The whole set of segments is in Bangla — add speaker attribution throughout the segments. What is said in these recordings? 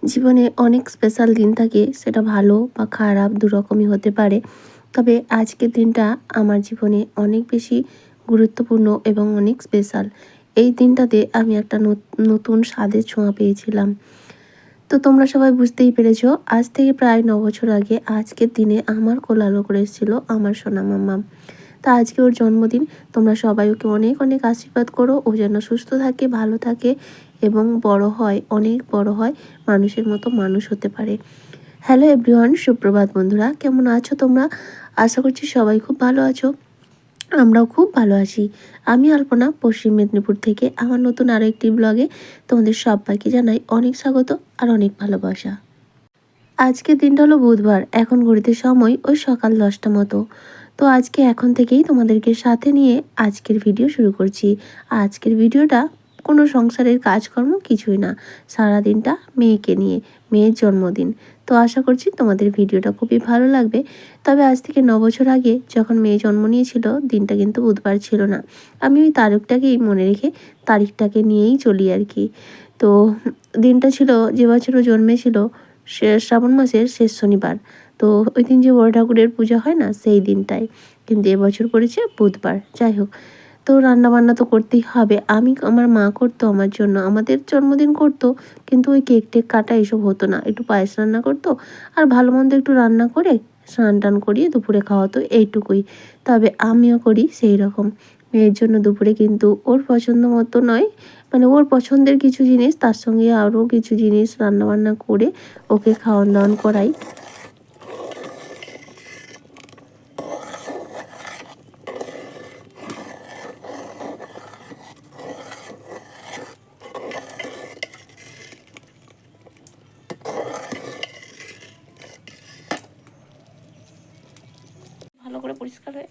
Speaker 1: জীবনে অনেক স্পেশাল দিন থাকে, সেটা ভালো বা খারাপ দুরকমই হতে পারে। তবে আজকের দিনটা আমার জীবনে অনেক বেশি গুরুত্বপূর্ণ এবং অনেক স্পেশাল। এই দিনটাতে আমি একটা নতুন স্বাদের ছোঁয়া পেয়েছিলাম। তো তোমরা সবাই বুঝতেই পেরেছ, আজ থেকে প্রায় 9 বছর আগে আজকের দিনে আমার কোলালো করে এসেছিল আমার সোনা মাম্মা। তা আজকে ওর জন্মদিন। তোমরা সবাই ওকে অনেক অনেক আশীর্বাদ করো, ও যেন সুস্থ থাকে, ভালো থাকে এবং বড় হয়, অনেক বড় হয়, মানুষের মতো মানুষ হতে পারে। হ্যালো এভরিওয়ান, সুপ্রভাত বন্ধুরা, কেমন আছো তোমরা? আশা করছি সবাই খুব ভালো আছো। আমরাও খুব ভালো আছি। আমি আলপনা, পশ্চিম মেদিনীপুর থেকে আমার নতুন আরও একটি ব্লগে তোমাদের সবাইকে জানাই অনেক স্বাগত আর অনেক ভালোবাসা। আজকের দিনটা হলো বুধবার, এখন ঘড়িতে সময় ওই সকাল 10টা মতো। তো আজকে এখন থেকেই তোমাদেরকে সাথে নিয়ে আজকের ভিডিও শুরু করছি। আজকের ভিডিওটা কোনো সংসারের কাজকর্ম কিছুই না, সারাদিনটা মেয়েকে নিয়ে, মেয়ের জন্মদিন। তো আশা করছি তোমাদের ভিডিওটা খুবই ভালো লাগবে। তবে আজ থেকে 9 বছর আগে যখন মেয়ে জন্ম নিয়েছিল, দিনটা কিন্তু বুধবার ছিল না। আমি ওই তারিখটাকেই মনে রেখে তারিখটাকে নিয়েই চলি আর কি। তো দিনটা ছিল যে বছরও জন্মেছিল শ্রাবণ মাসের শেষ শনিবার। তো ওই দিন যে বড় ঠাকুরের পূজা হয় না, সেই দিনটায় কিন্তু এবছর পড়েছে বুধবার। যাই হোক, তো রান্নাবান্না তো করতেই হবে। আমার মা করতো আমার জন্য, আমাদের জন্মদিন করতো, কিন্তু ওই কেক টেক কাটা এসব হতো না, একটু পায়েস রান্না করতো আর ভালো মন্দ একটু রান্না করে স্নান টান করিয়ে দুপুরে খাওয়াতো, এইটুকুই। তবে আমিও করি সেই রকম। মেয়ের জন্য দুপুরে কিন্তু ওর পছন্দ মতো নয়, মানে ওর পছন্দের কিছু জিনিস, তার সঙ্গে আরও কিছু জিনিস রান্নাবান্না করে ওকে খাওয়ান দাওয়ান করাই। ভালো করে পরিষ্কার হয়ে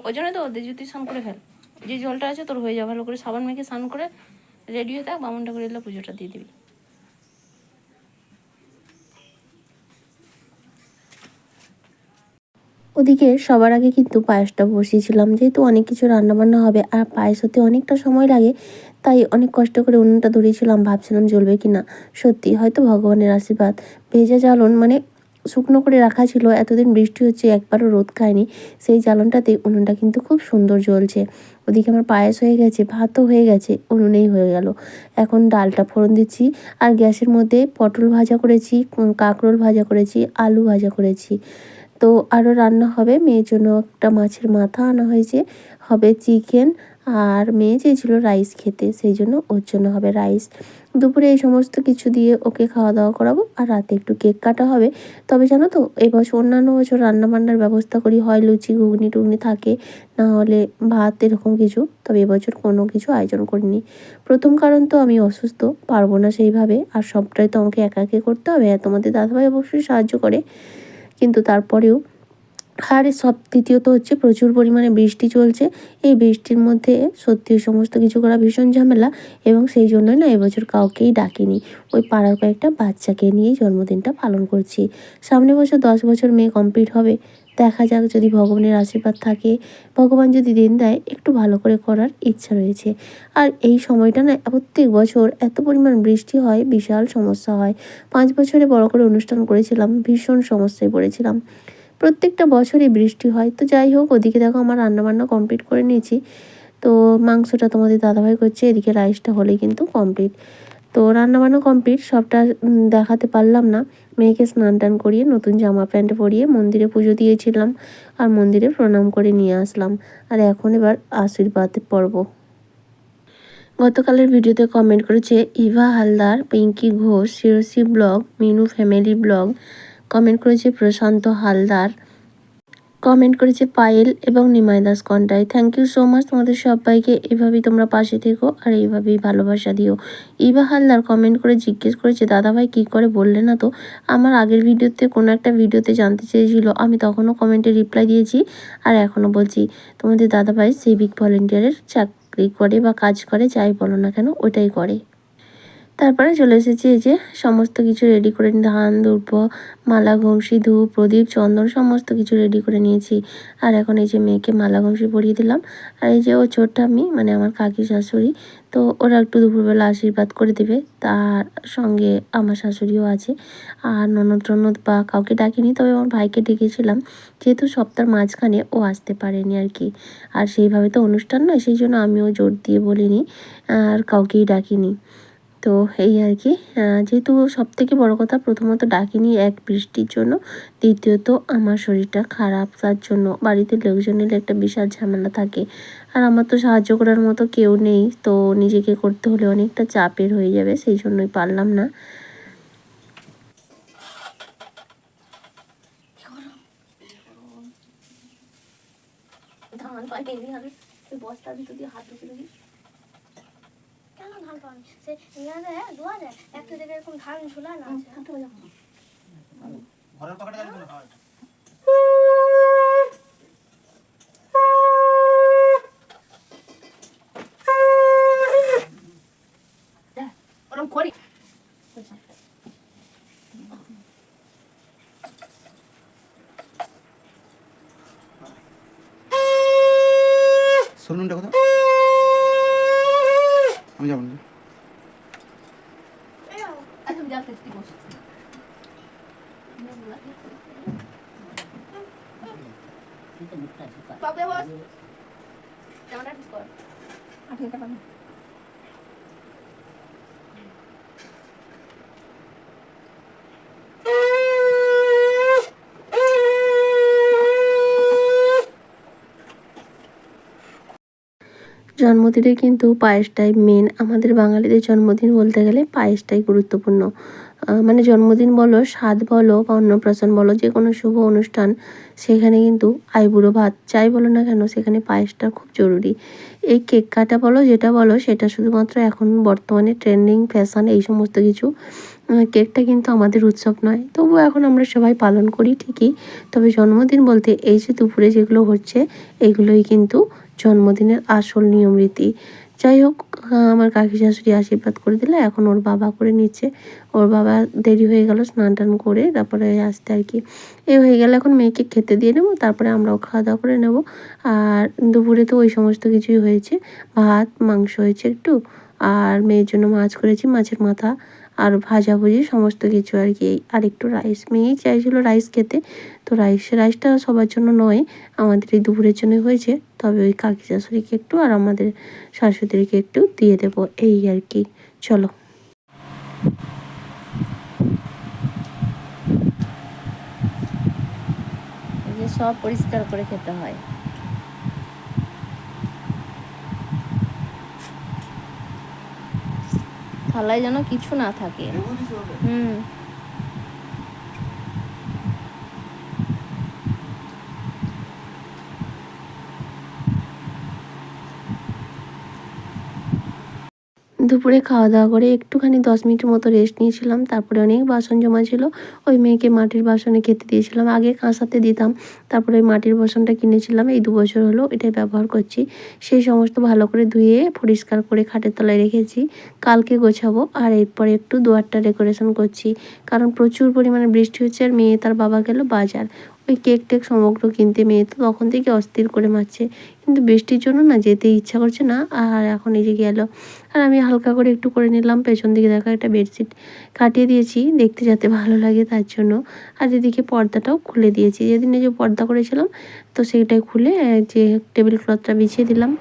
Speaker 1: ওই জন্য তো ওদের জুতি স্নান করে ফেল, যে জলটা আছে তোর হয়ে যাবে, ভালো করে সাবান মেখে স্নান করে রেডি হয়ে থাক, বামুনটা করে এলে পুজোটা দিয়ে দিবি। ওদিকে সবার আগে কিন্তু পায়েসটা বসিয়েছিলাম, যেহেতু অনেক কিছু রান্নাবান্না হবে আর পায়েস হতে অনেকটা সময় লাগে, তাই অনেক কষ্ট করে উনুনটা ধরিয়েছিলাম, ভাবছিলাম জ্বলবে কি না। সত্যি হয়তো ভগবানের আশীর্বাদ, ভেজা জ্বালন মানে শুকনো করে রাখা ছিল, এতদিন বৃষ্টি হচ্ছে একবারও রোদ খায়নি, সেই জ্বালনটাতে উনুনটা কিন্তু খুব সুন্দর জ্বলছে। ওদিকে আমার পায়েস হয়ে গেছে, ভাতও হয়ে গেছে, উনুনেই হয়ে গেল। এখন ডালটা ফোড়ন দিচ্ছি আর গ্যাসের মধ্যে পটল ভাজা করেছি, কাঁকরোল ভাজা করেছি, আলু ভাজা করেছি। তো আরও রান্না হবে, মেয়ের জন্য একটা মাছের মাথা আনা হয়েছে, হবে চিকেন, আর মেয়ে চেয়েছিল রাইস খেতে, সেই জন্য ওর জন্য হবে রাইস। দুপুরে এই সমস্ত কিছু দিয়ে ওকে খাওয়া দাওয়া করাবো আর রাতে একটু কেক কাটা হবে। তবে জানো তো, এবছর অন্যান্য বছর রান্নাবান্নার ব্যবস্থা করি, হয় লুচি ঘুগনি টুগনি থাকে, না হলে ভাত এরকম কিছু। তবে এবছর কোনো কিছু আয়োজন করিনি। প্রথম কারণ তো আমি অসুস্থ, পারবো না সেইভাবে, আর সবটাই তো আমাকে একা একা করতে হবে। আর তোমাদের দাদাভাই অবশ্যই সাহায্য করে, কিন্তু তারপরেও। আর দ্বিতীয়ত হচ্ছে প্রচুর পরিমাণে বৃষ্টি চলছে। এই বৃষ্টির মধ্যে সত্যি সমস্ত কিছু করা ভীষণ ঝামেলা, এবং সেই জন্যই না এবছর কাউকেই ডাকিনি। ওই পাড়ার কয়েকটা বাচ্চাকে নিয়েই জন্মদিনটা পালন করছি। সামনে বছর 10 বছর মেয়ে কমপ্লিট হবে। দেখা যাক, যদি ভগবানের আশীর্বাদ থাকে, ভগবান যদি দিন দেয়, একটু ভালো করে করার ইচ্ছা রয়েছে। আর এই সময়টা না প্রত্যেক বছর এত পরিমাণ বৃষ্টি হয়, বিশাল সমস্যা হয়। 5 বছরে বড় করে অনুষ্ঠান করেছিলাম, ভীষণ সমস্যায় পড়েছিলাম। প্রত্যেকটা বছরই বৃষ্টি হয়। তো যাই হোক, ওদিকে দেখো আমার রান্নাবান্না কমপ্লিট করে নিয়েছি। তো মাংসটা তোমাদের দাদাভাই করছে, এদিকে রাইসটা হলেই কিন্তু কমপ্লিট। তো রান্নাবান্না কমপ্লিট, সবটা দেখাতে পারলাম না। মেয়েকে স্নান টান করিয়ে নতুন জামা প্যান্ট পরিয়ে মন্দিরে পুজো দিয়েছিলাম আর মন্দিরে প্রণাম করে নিয়ে আসলাম। আর এখন এবার আশীর্বাদ পর্ব। গতকালের ভিডিওতে কমেন্ট করেছে Iva Halder, Pinki Ghosh, Shirsi blog, Minu family blog, comment করেছে প্রশান্ত হালদার, কমেন্ট করেছে পায়েল এবং Nimai Das Contai. Thank you so much তোমাদের সবাইকে। এভাবেই তোমরা পাশে থেকো আর এইভাবেই ভালোবাসা দিও। ইভা হালদার কমেন্ট করে জিজ্ঞেস করেছে, দাদাভাই কী করে বললে না তো? আমার আগের ভিডিওতে কোনো একটা ভিডিওতে জানতে চেয়েছিল, আমি তখনও কমেন্টে রিপ্লাই দিয়েছি আর এখনও বলছি, তোমাদের দাদাভাই সিভিক ভলেন্টিয়ারের চাকরি করে বা কাজ করে, যাই বলো না কেন ওটাই করে। তারপরে চলে এসেছি এই যে সমস্ত কিছু রেডি করে ধান দুর্ব মালা ঘষি ধূপ প্রদীপ চন্দন সমস্ত কিছু রেডি করে নিয়েছি। আর এখন এই যে মেয়েকে মালা ঘষি পরিয়ে দিলাম। আর এই যে ও ছোট্ট আমি মানে আমার কাকি শাশুড়ি, তো ওরা একটু দুপুরবেলা আশীর্বাদ করে দেবে। তার সঙ্গে আমার শাশুড়িও আছে। আর ননদ টনদ বা কাউকে ডাকিনি, তবে আমার ভাইকে ডেকেছিলাম, যেহেতু সপ্তাহের মাঝখানে ও আসতে পারেনি আর কি। আর সেইভাবে তো অনুষ্ঠান নয়, সেই জন্য আমিও জোর দিয়ে বলিনি আর কাউকেই ডাকিনি। তো এই আর কি, যেহেতু সবথেকে বড় কথা প্রথমত ডাকিনি এক বৃষ্টির জন্য, দ্বিতীয়ত আমার শরীরটা খারাপ, তার জন্য বাড়িতে লোকজন এলে একটা বিশাল ঝামেলা থাকে। আর আমার তো সাহায্য করার মতো কেউ নেই, তো নিজেকে করতে হলে অনেকটা চাপের হয়ে যাবে, সেই জন্যই পারলাম না। বস্তার ভিতর দিয়ে হাত ঢুকে দিবি।
Speaker 2: কেন ধান পাওনি সে ইয়ারে দোয়া যায় একটা জায়গায় এরকম ধান ঝুলানো আছে।
Speaker 3: ঘরের পকেটে গাড়ি কোনো হয়
Speaker 1: ওরকম করি
Speaker 3: শুনুন কথা আমি যাবো না।
Speaker 1: আচ্ছা আমি যাচ্ছি বস। বাবা বস জামাটা ঠিক কর। আঠেরোটা পাবো। জন্মদিনে কিন্তু পায়েসটাই মেন। আমাদের বাঙালিদের জন্মদিন বলতে গেলে পায়েসটাই গুরুত্বপূর্ণ। মানে জন্মদিন বলো, স্বাদ বলো বা অন্নপ্রাশন বলো, যে কোনো শুভ অনুষ্ঠান, সেখানে কিন্তু আইবুড়ো ভাত যাই বলো না কেন, সেখানে পায়েসটা খুব জরুরি। এই কেক কাটা বলো যেটা বলো, সেটা শুধুমাত্র এখন বর্তমানে ট্রেন্ডিং ফ্যাশন এই সমস্ত কিছু। কেকটা কিন্তু আমাদের উৎসব নয়, তবুও এখন আমরা সবাই পালন করি ঠিকই। তবে জন্মদিন বলতে এই যে দুপুরে যেগুলো হচ্ছে, এগুলোই কিন্তু জন্মদিনের আসল নিয়ম রীতি। যাই হোক, আমার কাকি শাশুড়ি আশীর্বাদ করে দিলে, এখন ওর বাবা করে নিচ্ছে। ওর বাবা দেরি হয়ে গেল স্নান টান করে তারপরে আসতে আর কি। এ হয়ে গেলে এখন মেয়েকে খেতে দিয়ে নেবো, তারপরে আমরাও খাওয়া দাওয়া করে নেব। আর দুপুরে তো ওই সমস্ত কিছুই হয়েছে, ভাত মাংস হয়েছে একটু, আর মেয়ের জন্য মাছ করেছি, মাছের মাথা আর ভাজাভুজি সমস্ত কিছু আর কি। আর একটু রাইস, মেয়েই চাইছিল রাইস খেতে, তো রাইসটা সবার জন্য নয়, আমাদের এই দুপুরের জন্য হয়েছে। তবে ওই কাকি শাশুড়িকে একটু আর আমাদের শাশুড়িকে একটু দিয়ে দেবো, এই আর কি। চলো। এই যে সব পরিষ্কার করে খেতে হয়। থালায় যেন কিছু না থাকে। হুম। দুপুরে খাওয়া দাওয়া করে একটুখানি 10 মিনিটের মতো রেস্ট নিয়েছিলাম। তারপরে অনেক বাসন জমা ছিল, ওই মেয়েকে মাটির বাসনে খেতে দিয়েছিলাম। আগে কাঁসাতে দিতাম, তারপরে ওই মাটির বাসনটা কিনেছিলাম, এই 2 বছর হলো এটাই ব্যবহার করছি। সেই সমস্ত ভালো করে ধুয়ে পরিষ্কার করে খাটের তলায় রেখেছি, কালকে গোছাবো। আর এরপরে একটু দুয়ারটা ডেকোরেশন করছি, কারণ প্রচুর পরিমাণে বৃষ্টি হচ্ছে। আর মেয়ে তার বাবা গেল বাজার, ওই কেক টেক সমগ্র কিনতে। মেয়ে তো তখন থেকে অস্থির করে মারছে, কিন্তু বৃষ্টির জন্য না যেতে ইচ্ছা করছে না। আর এখন এই যে গেল, আর আমি হালকা করে একটু করে নিলাম। পেছন দিকে দেখা একটা বেডশিট কাটিয়ে দিয়েছি, দেখতে যাতে ভালো লাগে তার জন্য। আর এদিকে পর্দাটাও খুলে দিয়েছি, যেদিন এই যে পর্দা করেছিলাম, তো সেইটাই খুলে যে টেবিল ক্লথটা বিছিয়ে দিলাম।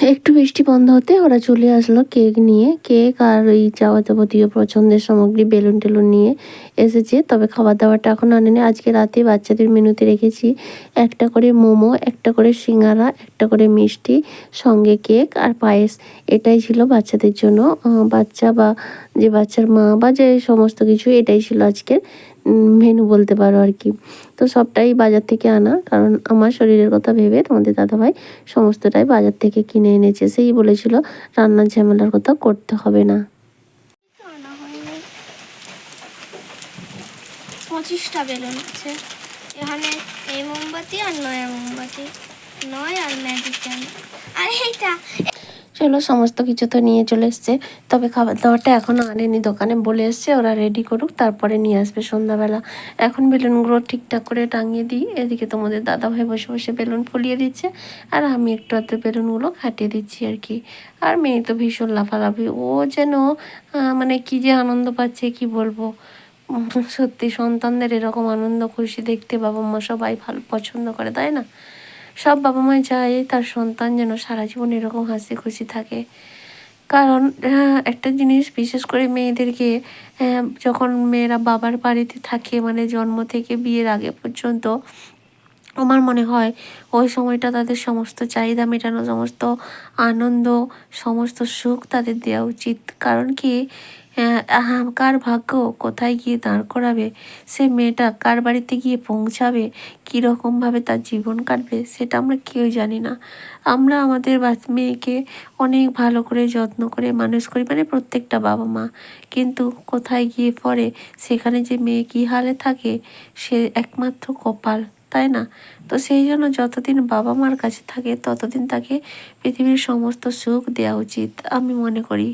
Speaker 1: একটু বৃষ্টি বন্ধ হতে ওরা চলে আসলো কেক নিয়ে, কেক আর ওই যাবতীয় পছন্দের সামগ্রী বেলুন টেলুন নিয়ে এসেছে। তবে খাবার দাবারটা এখন আনেনি। আজকে রাতে বাচ্চাদের মেনুতে রেখেছি একটা করে মোমো, একটা করে সিঙ্গারা, একটা করে মিষ্টি, সঙ্গে কেক আর পায়েস। এটাই ছিল বাচ্চাদের জন্য, বাচ্চা বা যে বাচ্চার মা বা যে সমস্ত কিছু, এটাই ছিল আজকের মেনু বলতে পারো আর কি। তো সবটাই বাজার থেকে আনা, কারণ আমার শরীরের কথা ভেবে তোমাদের দাদাভাই সমস্তটাই বাজার থেকে কিনে এনেছে। সেই বলেছিল রান্নার ঝামেলার কথা করতে হবে না।
Speaker 2: আনা হয়নি। 25টা বেলুন আছে এখানে, এই মোমবাতি আর নয়া মোমবাতি, নয় আর ম্যাজিক ক্যান্ডেল আর এইটা।
Speaker 1: চলো সমস্ত কিছু তো নিয়ে চলে এসছে, তবে খাবার দাবারটা এখনও আনেনি, দোকানে বলে এসছে ওরা রেডি করুক, তারপরে নিয়ে আসবে সন্ধ্যাবেলা। এখন বেলুনগুলো ঠিকঠাক করে টাঙিয়ে দিই। এদিকে তোমাদের দাদাভাই বসে বসে বেলুন ফুলিয়ে দিচ্ছে, আর আমি একটু হাতে বেলুনগুলো খাটিয়ে দিচ্ছি আর কি। আর মেয়ে তো ভীষণ লাফালাফি, ও যেন মানে কি যে আনন্দ পাচ্ছে কি বলবো। সত্যি সন্তানদের এরকম আনন্দ খুশি দেখতে বাবা মা সবাই ভালো পছন্দ করে, তাই না? সব বাবা মাই চায় তার সন্তান যেন সারা জীবন এরকম হাসি খুশি থাকে। কারণ একটা জিনিস বিশেষ করে মেয়েদেরকে, যখন মেয়েরা বাবার বাড়িতে থাকে, মানে জন্ম থেকে বিয়ের আগে পর্যন্ত, আমার মনে হয় ওই সময়টা তাদের সমস্ত চাহিদা মেটানো, সমস্ত আনন্দ, সমস্ত সুখ তাদের দেওয়া উচিত। কারণ কি, কার ভাগ্য কোথায় গিয়ে দাঁড় করাবে, সে মেয়েটা কার বাড়িতে গিয়ে পৌঁছাবে, কীরকমভাবে তার জীবন কাটবে, সেটা আমরা কেউ জানি না। আমরা আমাদের মেয়েকে অনেক ভালো করে যত্ন করে মানুষ করি, মানে প্রত্যেকটা বাবা মা, কিন্তু কোথায় গিয়ে পড়ে সেখানে যে মেয়ে কী হালে থাকে সে একমাত্র কপাল, তাই না? তো সেই জন্য যতদিন বাবা মার কাছে থাকে ততদিন তাকে পৃথিবীর সমস্ত সুখ দেওয়া উচিত আমি মনে করি।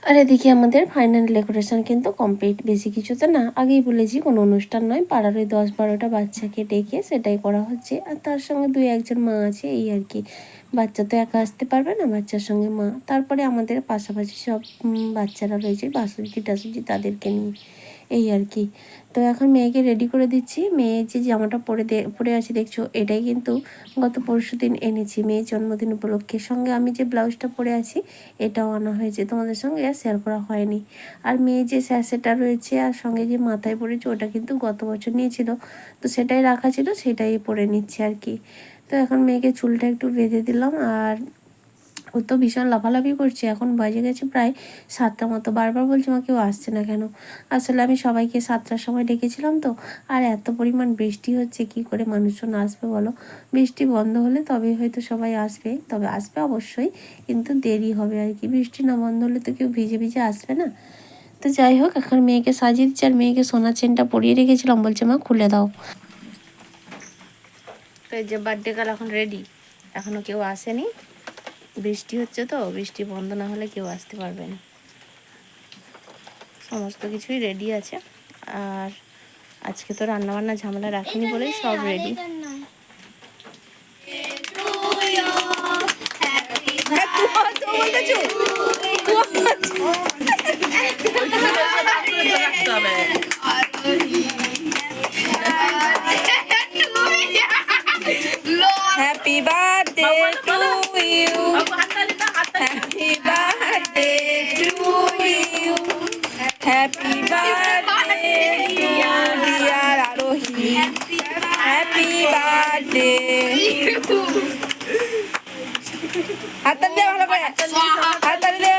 Speaker 1: আর এদিকে আমাদের ফাইনাল ডেকোরেশন কিন্তু কমপ্লিট, বেশি কিছু তো না, আগেই বলেছি কোনো অনুষ্ঠান নয়, পাড়ার ওই 10-12টা বাচ্চাকে ডেকে সেটাই করা হচ্ছে। আর তার সঙ্গে 2-1জন মা আছে এই আর কি। বাচ্চা তো একা আসতে পারবে না, বাচ্চার সঙ্গে মা, তারপরে আমাদের পাশাপাশি সব বাচ্চারা রয়েছে, বাসুজি টাসুজি, তাদেরকে নিয়ে এই আর কি। তো এখন মেয়েকে রেডি করে দিচ্ছি। মেয়ে যে জামাটা পরে আছে দেখছো, এটাই কিন্তু গত পরশুদিন এনেছি মেয়ের জন্মদিন উপলক্ষে। সঙ্গে আমি যে ব্লাউজটা পরে আছি এটাও আনা হয়েছে, তোমাদের সঙ্গে আর শেয়ার করা হয়নি। আর মেয়ে যে স্যাসেটা রয়েছে আর সঙ্গে যে মাথায় পরেছে ওটা কিন্তু গত বছর নিয়েছিল, তো সেটাই রাখা ছিল, সেটাই পরে নিচ্ছে আর কি। তো এখন মেয়েকে চুলটা একটু বেঁধে দিলাম, আর ও তো ভীষণ লাফালাফি করছে। এখন বাজে গেছে প্রায় 7টা মতো, বারবার বলছে মা কেউ আসছে না কেন। আসলে আমি সবাইকে 7টার সময় ডেকেছিলাম তো, আর এত পরিমাণ বৃষ্টি হচ্ছে, কি করে মানুষজন আসবে বলো? বৃষ্টি বন্ধ হলে তবে হয়তো সবাই আসবে, তবে আসবে অবশ্যই, কিন্তু দেরি হবে আর কি। বৃষ্টি না বন্ধ হলে তো কেউ ভিজে ভিজে আসবে না। তো যাই হোক, এখন মেয়েকে সাজিয়ে দিচ্ছি, আর মেয়েকে সোনার চেনটা পরিয়ে রেখেছিলাম, বলছে মা খুলে দাও। তো এই যে বার্থডে গার্ল এখন রেডি, এখনও কেউ আসেনি, বৃষ্টি হচ্ছে তো, বৃষ্টি বন্ধ না হলে কেউ আসতে পারবে না। সমস্ত কিছুই রেডি আছে, আর আজকে তো রান্নাবান্না ঝামেলা রাখিনি বলেই সব ready.
Speaker 3: Happy birthday to you. Happy birthday to you. Happy birthday dear Arohi. Happy birthday. হাততালি দে ভালো করে, হাততালি দে,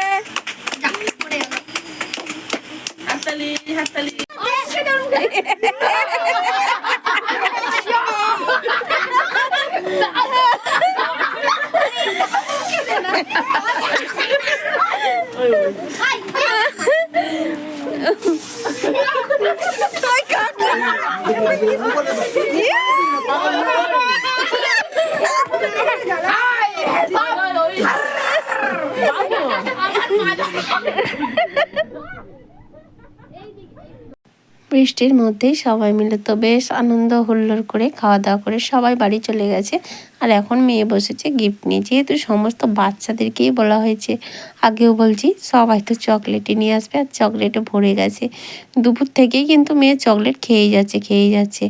Speaker 3: হাততালি হাততালি।
Speaker 1: বৃষ্টির মধ্যেই সবাই মিলে তো বেশ আনন্দ হুল্লোড় করে খাওয়া দাওয়া করে সবাই বাড়ি চলে গেছে। আর এখন মেয়ে বসেছে গিফট নিয়ে, যেহেতু সমস্ত বাচ্চাদেরকেই বলা হয়েছে, আগেও বলছি সবাই তো চকলেটই নিয়ে আসবে, আর চকলেটে ভরে গেছে। দুপুর থেকেই কিন্তু মেয়ে চকলেট খেয়েই যাচ্ছে।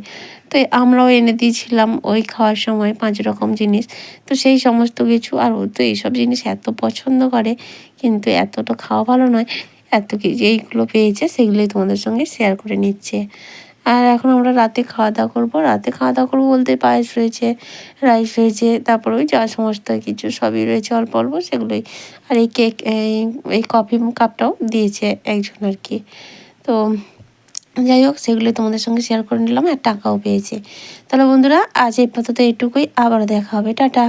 Speaker 1: তো আমরাও এনে দিয়েছিলাম ওই খাওয়ার সময় 5 রকম জিনিস। তো সেই সমস্ত কিছু, আর ও তো এইসব জিনিস এত পছন্দ করে, কিন্তু এতটা খাওয়া ভালো নয়। এত কিছু এইগুলো পেয়েছে সেগুলোই তোমাদের সঙ্গে শেয়ার করে নিচ্ছে। আর এখন আমরা রাতে খাওয়া দাওয়া করবো। রাতে খাওয়া দাওয়া করবো বলতে পায়েস রয়েছে, রাইস রয়েছে, তারপর ওই যা সমস্ত কিছু সবই রয়েছে অল্প অল্প সেগুলোই। আর এই কেক এই কফি কাপটাও দিয়েছে একজন আর কি। তো যাই হোক, সেগুলোই তোমাদের সঙ্গে শেয়ার করে নিলাম, আর টাকাও পেয়েছে। তাহলে বন্ধুরা আজ এই পর্যন্ত এইটুকুই, আবারও দেখা হবে, টাটা।